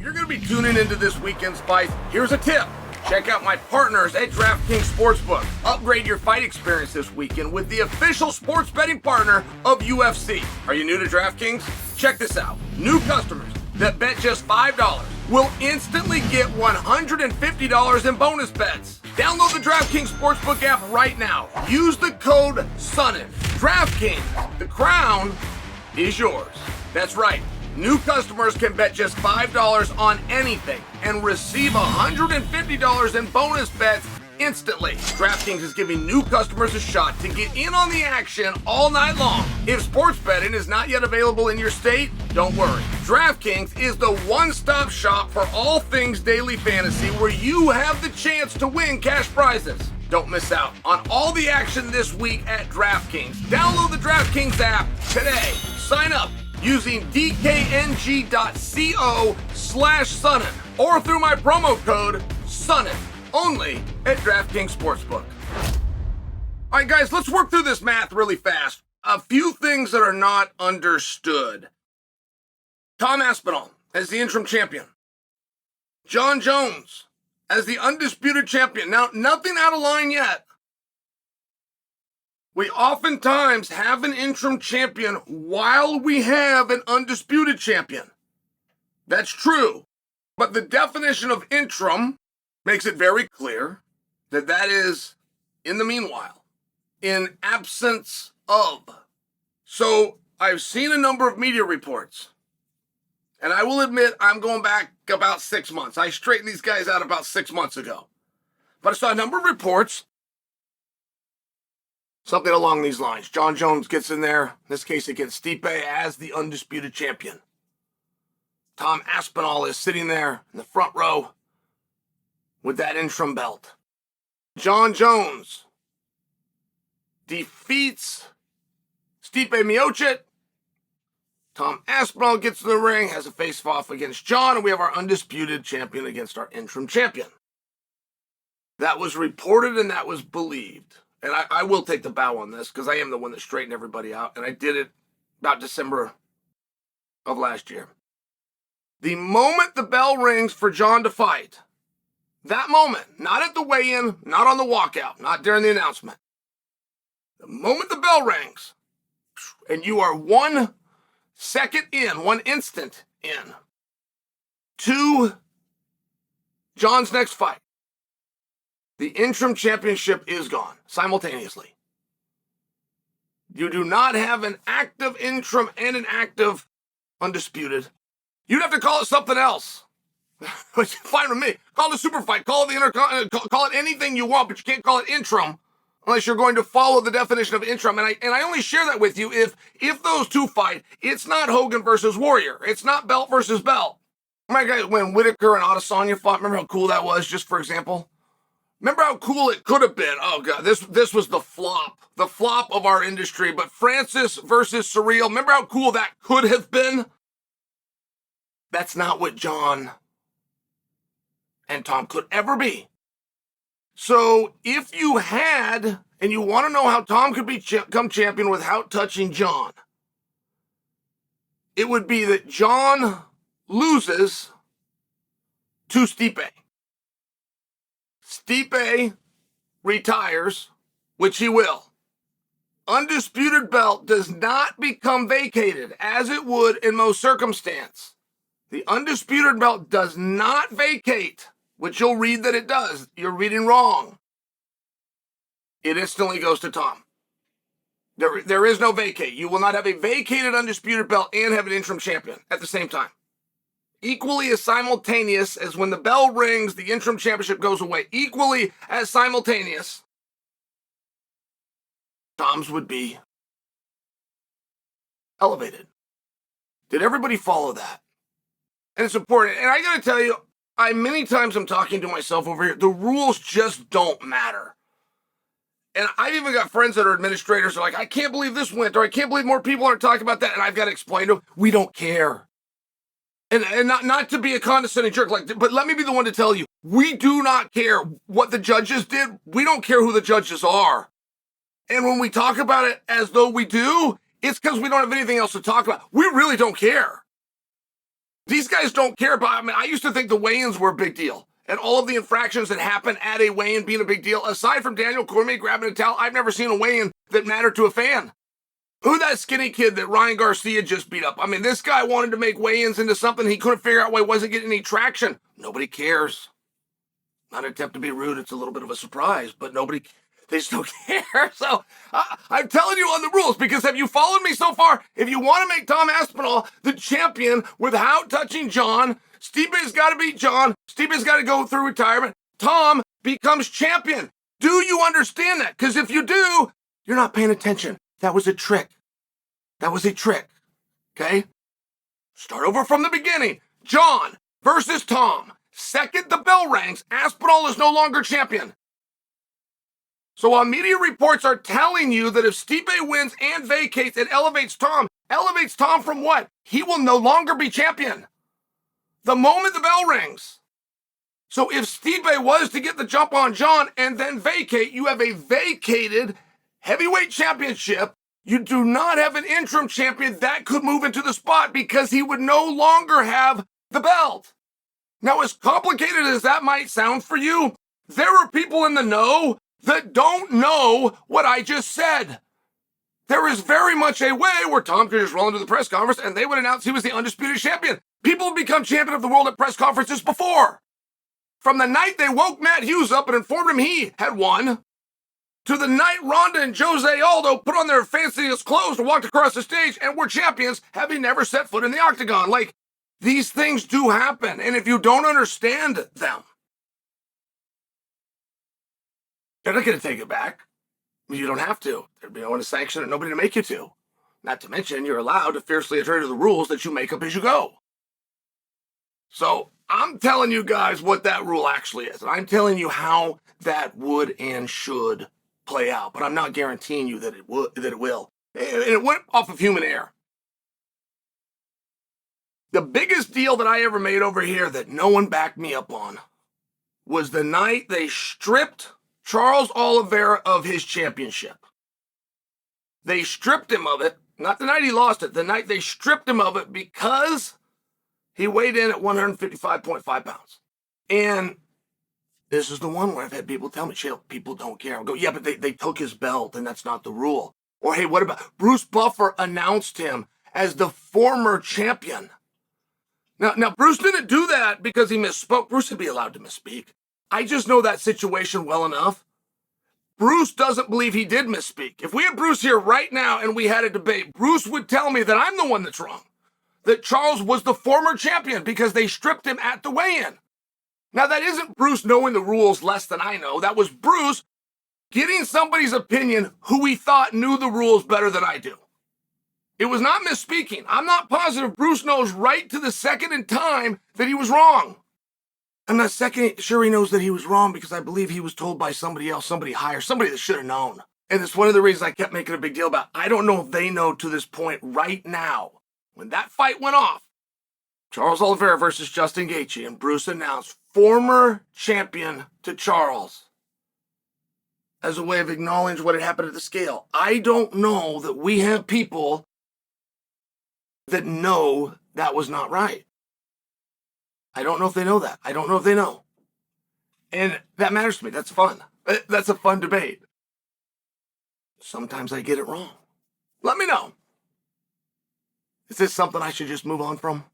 you're going to be tuning into this weekend's fight, here's a tip. Check out my partners at DraftKings Sportsbook. Upgrade your fight experience this weekend with the official sports betting partner of UFC. Are you new to DraftKings? Check this out. New customers that bet just $5 will instantly get $150 in bonus bets. Download the DraftKings Sportsbook app right now. Use the code SONNEN. DraftKings, the crown is yours. That's right. New customers can bet just $5 on anything and receive $150 in bonus bets instantly. DraftKings is giving new customers a shot to get in on the action all night long. If sports betting is not yet available in your state, don't worry. DraftKings is the one-stop shop for all things daily fantasy where you have the chance to win cash prizes. Don't miss out on all the action this week at DraftKings. Download the DraftKings app today. Sign up using dkng.co/Sonnen or through my promo code SONNEN, only at DraftKings Sportsbook. All right, guys, let's work through this math really fast. A few things that are not understood. Tom Aspinall as the interim champion. Jon Jones as the undisputed champion. Now, nothing out of line yet. We oftentimes have an interim champion while we have an undisputed champion. That's true. But the definition of interim makes it very clear that that is in the meanwhile, in absence of. So I've seen a number of media reports, and I will admit I'm going back about 6 months. I straightened these guys out about 6 months ago. But I saw a number of reports, something along these lines. Jon Jones gets in there, in this case against Stipe, as the undisputed champion. Tom Aspinall is sitting there in the front row with that interim belt. Jon Jones defeats Stipe Miocic. Tom Aspinall gets in the ring, has a face-off against Jon, and we have our undisputed champion against our interim champion. That was reported and that was believed. And I will take the bow on this because I am the one that straightened everybody out. And I did it about December of last year. The moment the bell rings for Jon to fight, that moment, not at the weigh-in, not on the walkout, not during the announcement. The moment the bell rings, and you are 1 second in, 1 instant in, to Jon's next fight, the interim championship is gone simultaneously. You do not have an active interim and an active undisputed. You'd have to call it something else. Which is fine with me. Call it a super fight. Call it call it anything you want, but you can't call it interim unless you're going to follow the definition of interim. And I only share that with you if those two fight, it's not Hogan versus Warrior. It's not belt versus belt. Remember guys, when Whitaker and Adesanya fought, remember how cool that was, just for example? Remember how cool it could have been? Oh, God, this was the flop of our industry. But Francis versus Surreal, remember how cool that could have been? That's not what Jon and Tom could ever be. So if you had, and you want to know how Tom could become champion without touching Jon, it would be that Jon loses to Stipe. Stipe retires, which he will. Undisputed belt does not become vacated, as it would in most circumstances. The undisputed belt does not vacate, which you'll read that it does. You're reading wrong. It instantly goes to Tom. There is no vacate. You will not have a vacated undisputed belt and have an interim champion at the same time. Equally as simultaneous as when the bell rings, the interim championship goes away. Equally as simultaneous, Tom's would be elevated. Did everybody follow that? And it's important. And I got to tell you, many times I'm talking to myself over here. The rules just don't matter. And I've even got friends that are administrators who are like, I can't believe this went, or I can't believe more people aren't talking about that. And I've got to explain to them, we don't care. And not to be a condescending jerk, but let me be the one to tell you, we do not care what the judges did. We don't care who the judges are. And when we talk about it as though we do, it's because we don't have anything else to talk about. We really don't care. These guys don't care about, I used to think the weigh-ins were a big deal. And all of the infractions that happen at a weigh-in being a big deal. Aside from Daniel Cormier grabbing a towel, I've never seen a weigh-in that mattered to a fan. Who that skinny kid that Ryan Garcia just beat up? This guy wanted to make weigh-ins into something he couldn't figure out why he wasn't getting any traction. Nobody cares. Not an attempt to be rude. It's a little bit of a surprise, but they still care. So I'm telling you on the rules, because have you followed me so far? If you want to make Tom Aspinall the champion without touching Jon, Stipe's got to beat Jon. Stipe's got to go through retirement. Tom becomes champion. Do you understand that? Because if you do, you're not paying attention. That was a trick. That was a trick. Okay? Start over from the beginning. Jon versus Tom. Second the bell rings, Aspinall is no longer champion. So while media reports are telling you that if Stipe wins and vacates, it elevates Tom. Elevates Tom from what? He will no longer be champion the moment the bell rings. So if Stipe was to get the jump on Jon and then vacate, you have a vacated heavyweight championship. You do not have an interim champion that could move into the spot because he would no longer have the belt. Now, as complicated as that might sound for you, there are people in the know that don't know what I just said. There is very much a way where Tom could just roll into the press conference and they would announce he was the undisputed champion. People have become champion of the world at press conferences before. From the night they woke Matt Hughes up and informed him he had won, to the night Ronda and Jose Aldo put on their fanciest clothes and walked across the stage and were champions, having never set foot in the octagon. These things do happen, and if you don't understand them, they're not going to take it back. You don't have to. There'd be no one to sanction it, nobody to make you to. Not to mention, you're allowed to fiercely adhere to the rules that you make up as you go. So I'm telling you guys what that rule actually is, and I'm telling you how that would and should play out, but I'm not guaranteeing you that it will. And it went off of human error. The biggest deal that I ever made over here that no one backed me up on was the night they stripped Charles Oliveira of his championship. They stripped him of it, not the night he lost it, the night they stripped him of it because he weighed in at 155.5 pounds. And this is the one where I've had people tell me, Chael, people don't care. I go, yeah, but they took his belt and that's not the rule. Or hey, what about Bruce Buffer announced him as the former champion? Now, Bruce didn't do that because he misspoke. Bruce would be allowed to misspeak. I just know that situation well enough. Bruce doesn't believe he did misspeak. If we had Bruce here right now and we had a debate, Bruce would tell me that I'm the one that's wrong. That Charles was the former champion because they stripped him at the weigh-in. Now, that isn't Bruce knowing the rules less than I know. That was Bruce getting somebody's opinion who he thought knew the rules better than I do. It was not misspeaking. I'm not positive Bruce knows right to the second in time that he was wrong. I'm not sure he knows that he was wrong because I believe he was told by somebody else, somebody higher, somebody that should have known. And it's one of the reasons I kept making a big deal about. I don't know if they know to this point right now. When that fight went off, Charles Oliveira versus Justin Gaethje, and Bruce announced former champion to Charles as a way of acknowledging what had happened at the scale. I don't know that we have people that know that was not right. I don't know if they know that. I don't know if they know. And that matters to me. That's fun. That's a fun debate. Sometimes I get it wrong. Let me know. Is this something I should just move on from?